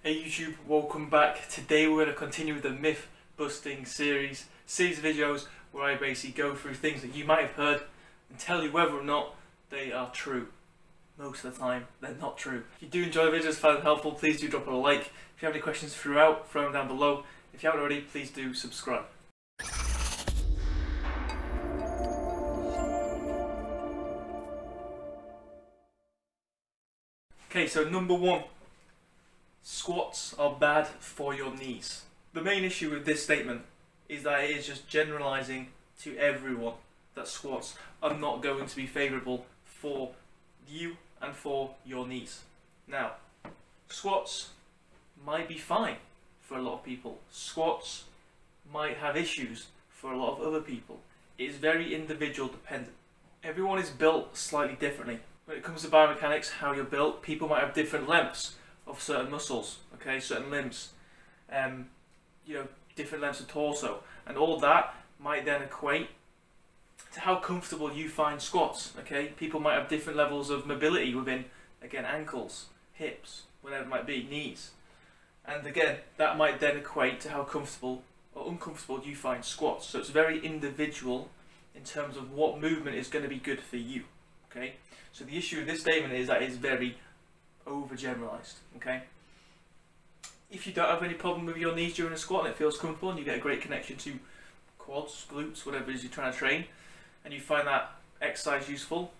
Hey YouTube, welcome back. Today we're going to continue with the myth busting series of videos where I basically go through things that you might have heard and tell you whether or not they are true. Most of the time they're not true. If you do enjoy the videos, find them helpful, please do drop a like. If you have any questions throughout, throw them down below. If you haven't already, please do subscribe. Okay, so number one. Squats are bad for your knees. The main issue with this statement is that it is just generalizing to everyone that squats are not going to be favourable for you and for your knees. Now, squats might be fine for a lot of people. Squats might have issues for a lot of other people. It is very individual dependent. Everyone is built slightly differently. When it comes to biomechanics, how you're built, people might have different lengths of certain muscles, okay, certain limbs, different lengths of torso, and all that might then equate to how comfortable you find squats, okay. People might have different levels of mobility within, again, ankles, hips, whatever it might be, knees, and again, that might then equate to how comfortable or uncomfortable you find squats. So it's very individual in terms of what movement is going to be good for you, okay. So the issue with this statement is that it's very overgeneralized, okay? If you don't have any problem with your knees during a squat and it feels comfortable and you get a great connection to quads, glutes, whatever it is you're trying to train, and you find that exercise useful,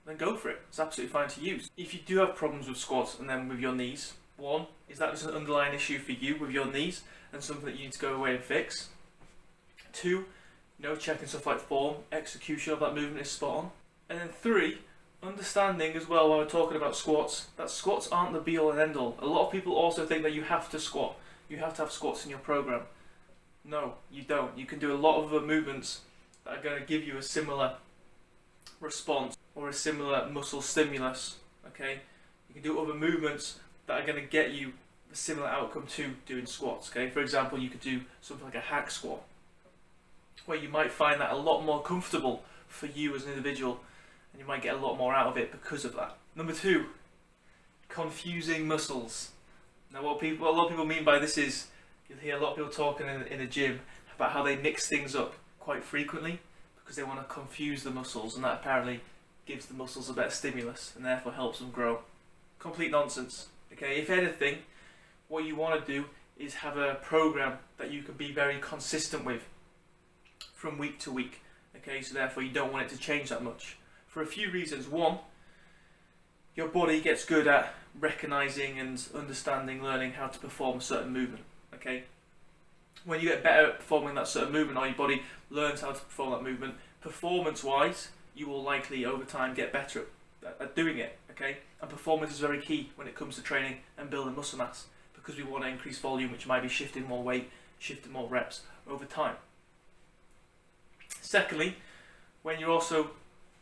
then go for it. It's absolutely fine to use. If you do have problems with squats and then with your knees, one, is that just an underlying issue for you with your knees and something that you need to go away and fix? Two, checking stuff like form, execution of that movement is spot on. And then three, understanding as well, while we're talking about squats, that squats aren't the be all and end all. A lot of people also think that you have to squat. You have to have squats in your program. No, you don't. You can do a lot of other movements that are going to give you a similar response or a similar muscle stimulus, okay? You can do other movements that are going to get you a similar outcome to doing squats, okay? For example, you could do something like a hack squat, where you might find that a lot more comfortable for you as an individual, and you might get a lot more out of it because of that. Number two, confusing muscles. Now what a lot of people mean by this is, you'll hear a lot of people talking in a gym about how they mix things up quite frequently because they want to confuse the muscles, and that apparently gives the muscles a better stimulus and therefore helps them grow. Complete nonsense. Okay, if anything, what you want to do is have a program that you can be very consistent with from week to week. Okay, so therefore you don't want it to change that much. For a few reasons. One, your body gets good at recognizing and understanding, learning how to perform a certain movement, okay? When you get better at performing that certain movement, or your body learns how to perform that movement, performance-wise, you will likely over time get better at doing it, okay? And performance is very key when it comes to training and building muscle mass, because we want to increase volume, which might be shifting more weight, shifting more reps over time. Secondly, when you're also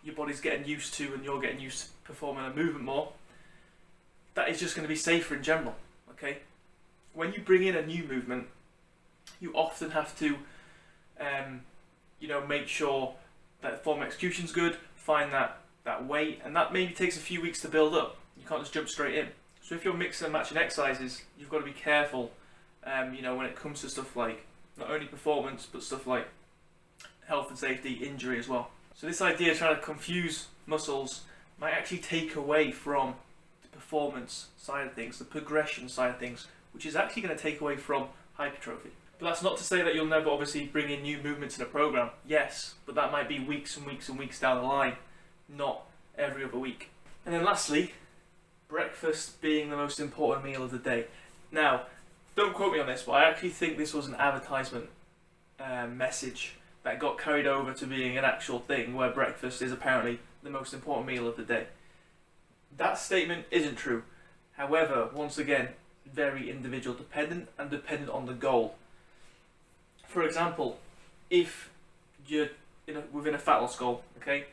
your body's getting used to and you're getting used to performing a movement more, that is just going to be safer in general, okay? When you bring in a new movement, you often have to, make sure that form execution's good, find that weight, and that maybe takes a few weeks to build up. You can't just jump straight in. So if you're mixing and matching exercises, you've got to be careful, when it comes to stuff like not only performance, but stuff like health and safety, injury as well. So this idea of trying to confuse muscles might actually take away from the performance side of things, the progression side of things, which is actually going to take away from hypertrophy. But that's not to say that you'll never obviously bring in new movements in a program. Yes, but that might be weeks and weeks and weeks down the line, not every other week. And then lastly, breakfast being the most important meal of the day. Now, don't quote me on this, but I actually think this was an advertisement message that got carried over to being an actual thing, where breakfast is apparently the most important meal of the day. That statement isn't true. However, once again, very individual dependent and dependent on the goal. For example, if you're within a fat loss goal, okay,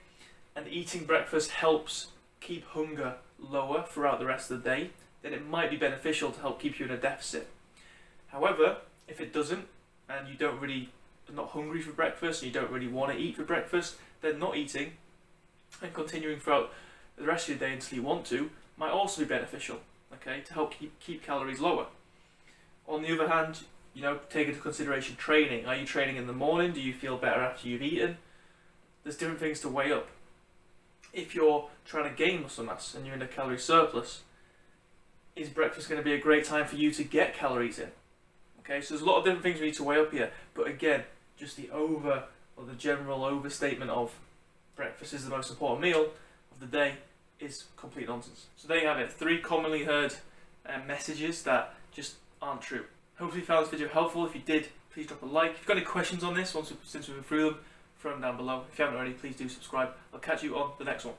and eating breakfast helps keep hunger lower throughout the rest of the day, then it might be beneficial to help keep you in a deficit. However, if it doesn't, and you're not hungry for breakfast, and you don't really want to eat for breakfast, then not eating and continuing throughout the rest of your day until you want to might also be beneficial, okay, to help keep calories lower. On the other hand, take into consideration training. Are you training in the morning? Do you feel better after you've eaten? There's different things to weigh up. If you're trying to gain muscle mass and you're in a calorie surplus, is breakfast going to be a great time for you to get calories in? Okay, so there's a lot of different things we need to weigh up here. But again, just the general overstatement of breakfast is the most important meal of the day is complete nonsense. So there you have it, 3 commonly heard messages that just aren't true. Hopefully you found this video helpful. If you did, please drop a like. If you've got any questions on this, since we've been through them, throw them down below. If you haven't already, please do subscribe. I'll catch you on the next one.